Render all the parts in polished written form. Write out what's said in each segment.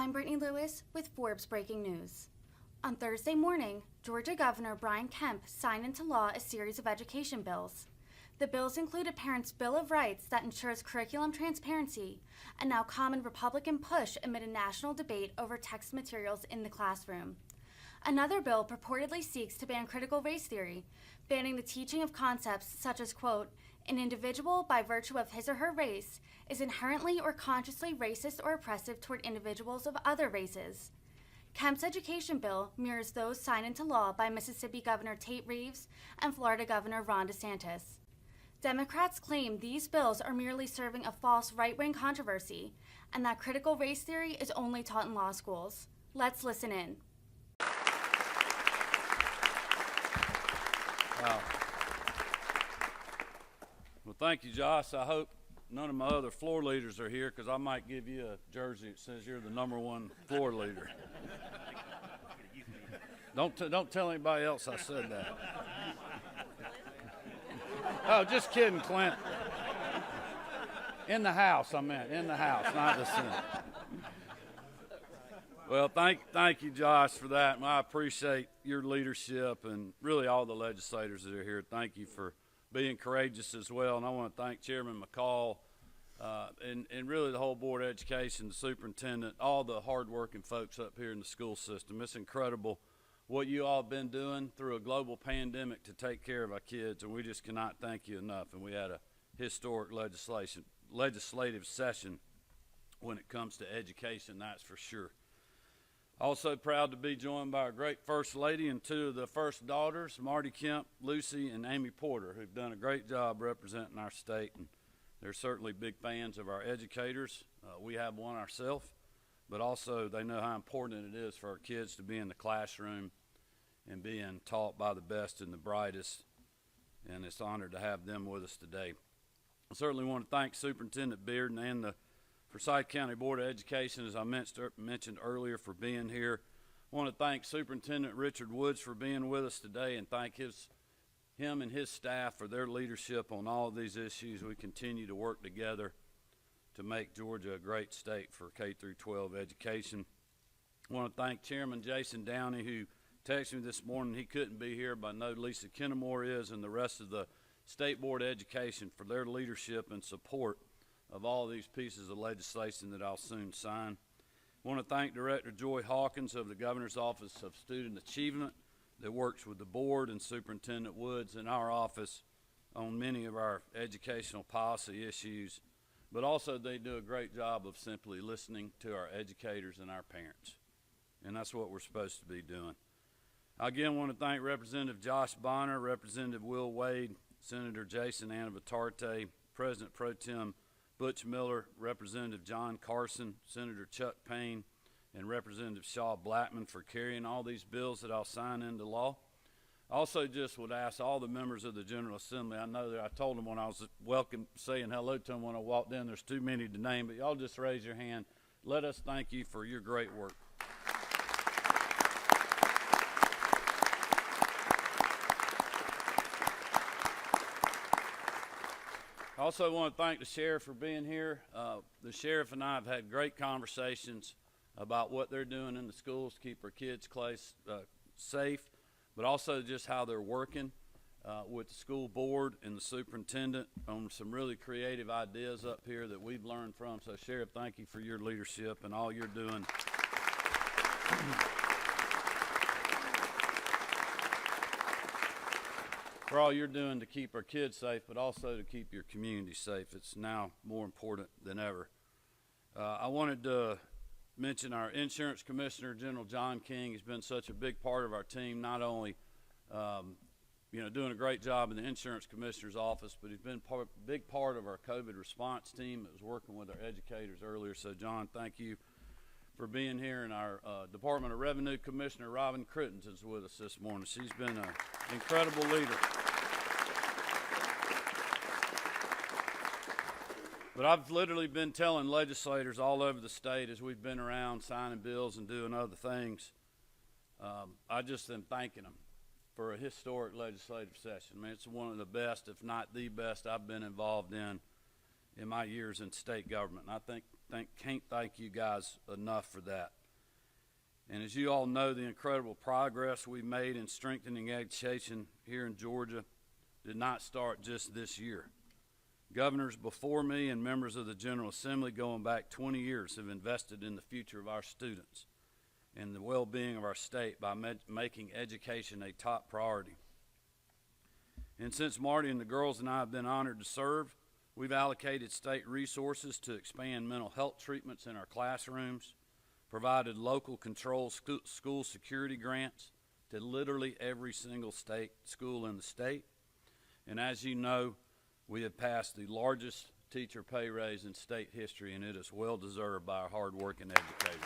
I'm Brittany Lewis with Forbes Breaking News. On Thursday morning, Georgia Governor Brian Kemp signed into law a series of education bills. The bills include a parent's Bill of Rights that ensures curriculum transparency, a now common Republican push amid a national debate over text materials in the classroom. Another bill purportedly seeks to ban critical race theory, banning the teaching of concepts such as, quote, an individual by virtue of his or her race is inherently or consciously racist or oppressive toward individuals of other races. Kemp's education bill mirrors those signed into law by Mississippi Governor Tate Reeves and Florida Governor Ron DeSantis. Democrats claim these bills are merely serving a false right-wing controversy and that critical race theory is only taught in law schools. Let's listen in. Wow. Well, thank you, Josh. I hope none of my other floor leaders are here because I might give you a jersey that says you're the #1 floor leader. Don't tell anybody else I said that. Oh, just kidding, Clint. In the house, I meant. In the house, not the Senate. Well, thank you, Josh, for that. And I appreciate your leadership and really all the legislators that are here. Thank you for being courageous as well. And I want to thank Chairman McCall and really the whole Board of Education, the superintendent, all the hardworking folks up here in the school system. It's incredible what you all have been doing through a global pandemic to take care of our kids, and we just cannot thank you enough. And we had a historic legislative session when it comes to education, that's for sure. Also proud to be joined by our great First Lady and two of the first daughters, Marty Kemp, Lucy, and Amy Porter, who've done a great job representing our state. And they're certainly big fans of our educators. We have one ourselves, but also they know how important it is for our kids to be in the classroom and being taught by the best and the brightest. And it's an honor to have them with us today. I certainly want to thank Superintendent Bearden and the Forsyth County Board of Education, as I mentioned earlier, for being here. I want to thank Superintendent Richard Woods for being with us today and thank him and his staff for their leadership on all of these issues. We continue to work together to make Georgia a great state for K-12 education. I want to thank Chairman Jason Downey, who texted me this morning he couldn't be here, but I know Lisa Kennemore is, and the rest of the State Board of Education for their leadership and support of all these pieces of legislation that I'll soon sign. I want to thank Director Joy Hawkins of the Governor's Office of Student Achievement that works with the board and Superintendent Woods in our office on many of our educational policy issues, but also they do a great job of simply listening to our educators and our parents, and that's what we're supposed to be doing. I again want to thank Representative Josh Bonner, Representative Will Wade, Senator Jason Anavitarte, President Pro Tem Butch Miller, Representative John Carson, Senator Chuck Payne, and Representative Shaw Blackman for carrying all these bills that I'll sign into law. I also just would ask all the members of the General Assembly, I know that I told them when I was saying hello to them when I walked in, there's too many to name, but y'all just raise your hand. Let us thank you for your great work. I also want to thank the sheriff for being here. The sheriff and I have had great conversations about what they're doing in the schools to keep our kids safe, but also just how they're working with the school board and the superintendent on some really creative ideas up here that we've learned from. So, Sheriff, thank you for your leadership and all you're doing. For all you're doing to keep our kids safe, but also to keep your community safe. It's now more important than ever. I wanted to mention our Insurance Commissioner, General John King. He's been such a big part of our team, not only doing a great job in the Insurance Commissioner's office, but he's been a big part of our COVID response team that was working with our educators earlier. So, John, thank you for being here. And our Department of Revenue Commissioner, Robin Crittens, is with us this morning. She's been an incredible leader. But I've literally been telling legislators all over the state as we've been around signing bills and doing other things, I just am thanking them for a historic legislative session. I mean, it's one of the best, if not the best, I've been involved in my years in state government. And I can't thank you guys enough for that. And as you all know, the incredible progress we made in strengthening education here in Georgia did not start just this year. Governors before me and members of the General Assembly going back 20 years have invested in the future of our students and the well-being of our state by making education a top priority. And since Marty and the girls and I have been honored to serve, we've allocated state resources to expand mental health treatments in our classrooms, provided local control school security grants to literally every single school in the state. And as you know, we have passed the largest teacher pay raise in state history, and it is well deserved by our hardworking educators.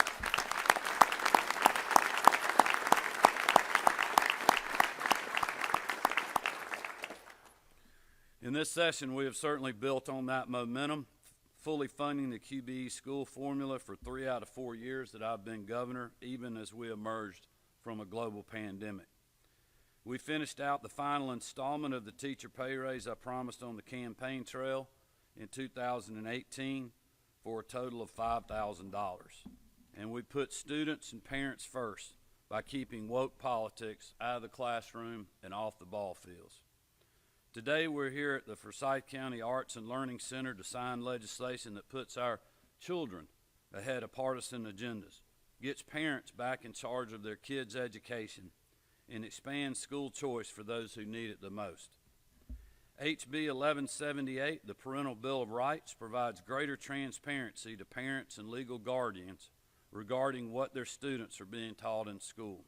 In this session, we have certainly built on that momentum, fully funding the QBE school formula for 3 out of 4 years that I've been governor, even as we emerged from a global pandemic. We finished out the final installment of the teacher pay raise I promised on the campaign trail in 2018 for a total of $5,000. And we put students and parents first by keeping woke politics out of the classroom and off the ball fields. Today we're here at the Forsyth County Arts and Learning Center to sign legislation that puts our children ahead of partisan agendas, gets parents back in charge of their kids' education, and expands school choice for those who need it the most. HB 1178, the Parental Bill of Rights, provides greater transparency to parents and legal guardians regarding what their students are being taught in school,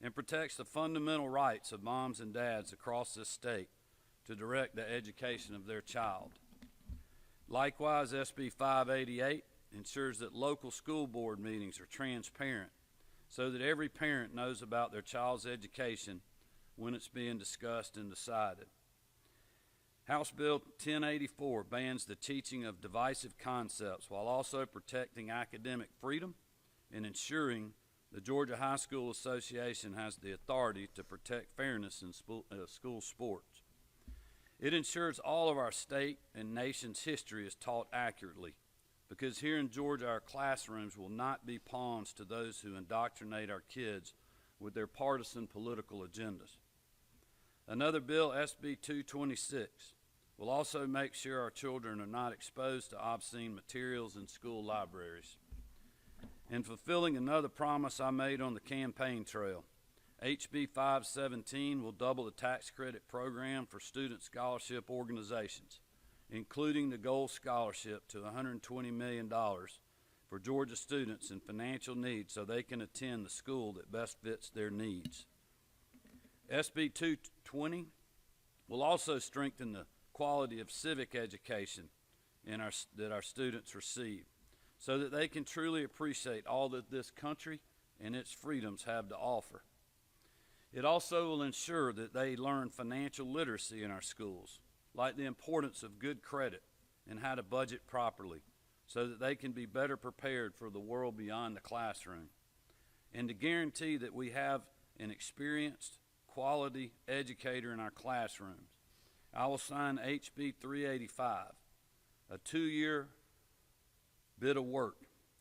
and protects the fundamental rights of moms and dads across this state to direct the education of their child. Likewise, SB 588 ensures that local school board meetings are transparent so that every parent knows about their child's education when it's being discussed and decided. House Bill 1084 bans the teaching of divisive concepts while also protecting academic freedom and ensuring the Georgia High School Association has the authority to protect fairness in school sports. It ensures all of our state and nation's history is taught accurately, because here in Georgia our classrooms will not be pawns to those who indoctrinate our kids with their partisan political agendas. Another bill, SB 226, will also make sure our children are not exposed to obscene materials in school libraries. And fulfilling another promise I made on the campaign trail, HB 517 will double the tax credit program for student scholarship organizations, including the Gold Scholarship to $120 million for Georgia students in financial need so they can attend the school that best fits their needs. SB 220 will also strengthen the quality of civic education that our students receive so that they can truly appreciate all that this country and its freedoms have to offer. It also will ensure that they learn financial literacy in our schools, like the importance of good credit and how to budget properly so that they can be better prepared for the world beyond the classroom, and to guarantee that we have an experienced, quality educator in our classrooms. I will sign HB 385, a 2-year bit of work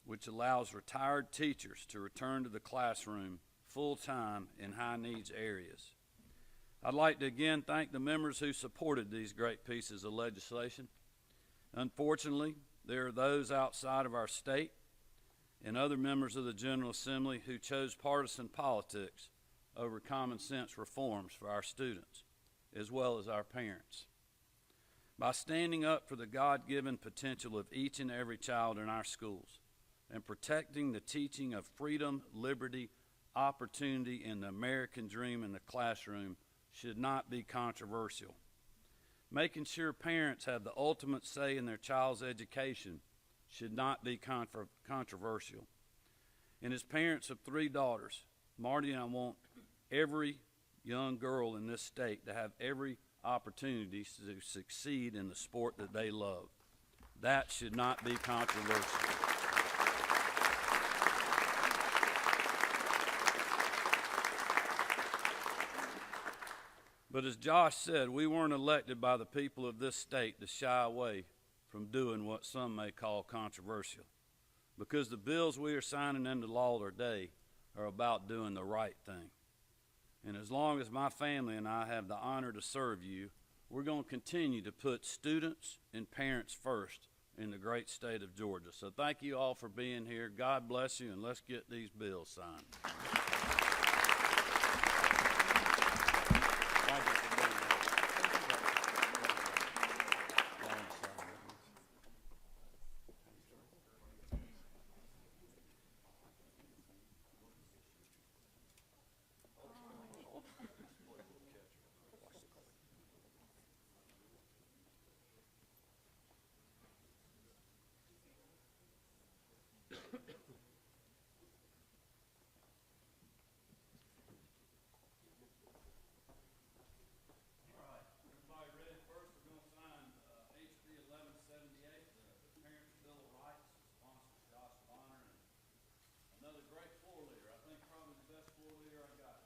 which allows retired teachers to return to the classroom full-time in high-needs areas. I'd like to again thank the members who supported these great pieces of legislation. Unfortunately, there are those outside of our state and other members of the General Assembly who chose partisan politics over common sense reforms for our students, as well as our parents. By standing up for the God-given potential of each and every child in our schools and protecting the teaching of freedom, liberty, opportunity, and the American dream in the classroom should not be controversial. Making sure parents have the ultimate say in their child's education should not be controversial. And as parents of 3 daughters, Marty and I want every young girl in this state to have every opportunity to succeed in the sport that they love. That should not be controversial. But as Josh said, we weren't elected by the people of this state to shy away from doing what some may call controversial. because the bills we are signing into law today are about doing the right thing. And as long as my family and I have the honor to serve you, we're going to continue to put students and parents first in the great state of Georgia. So thank you all for being here. God bless you, and let's get these bills signed. Thank you for being here. Everybody ready? First, we're going to sign HB 1178, the Parents' Bill of Rights, sponsored Josh Bonner, and another great floor leader. I think probably the best floor leader I got.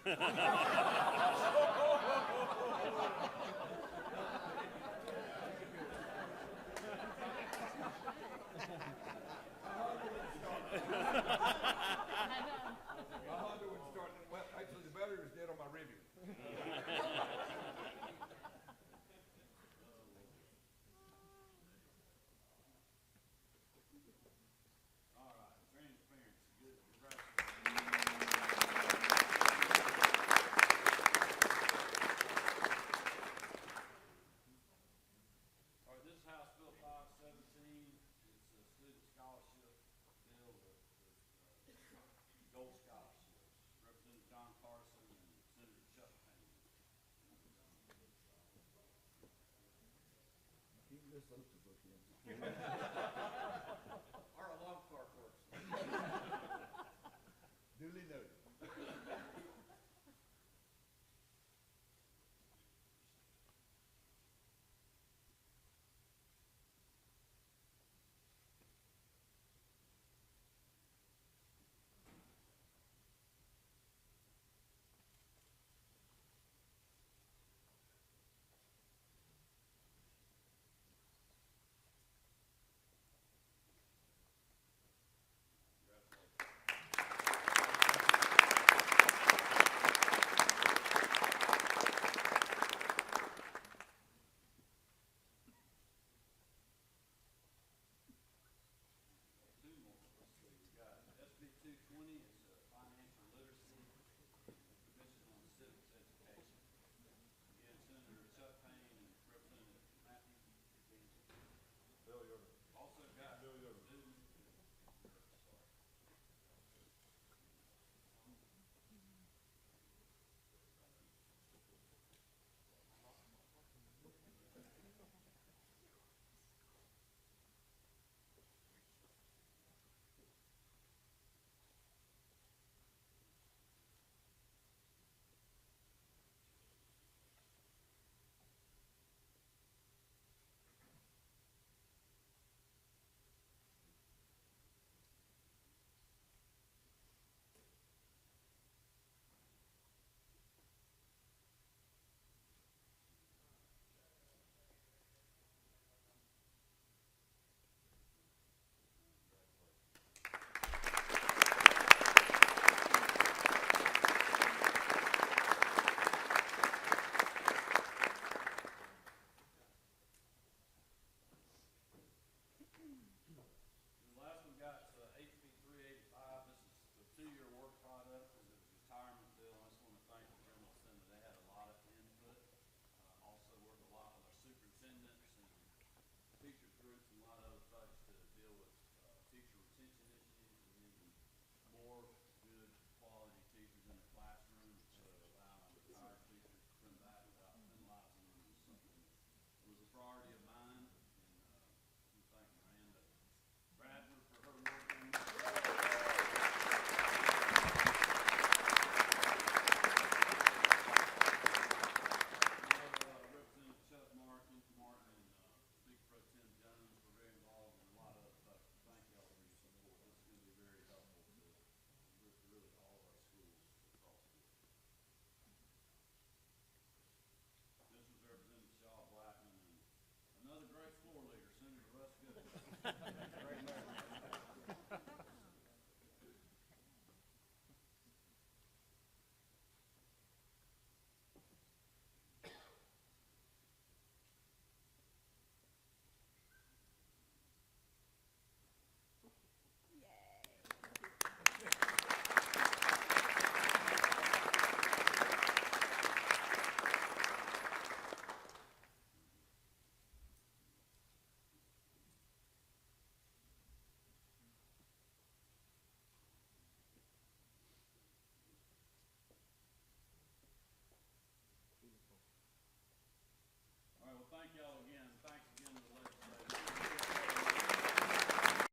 Honda would start, well, actually the battery was dead on my Rivian. All right, transparency, good, all right, this is House Bill 517. It's a student scholarship bill, the gold scholarships. Representative John Carson and Senator Chuck Payne. Keep this up to book in.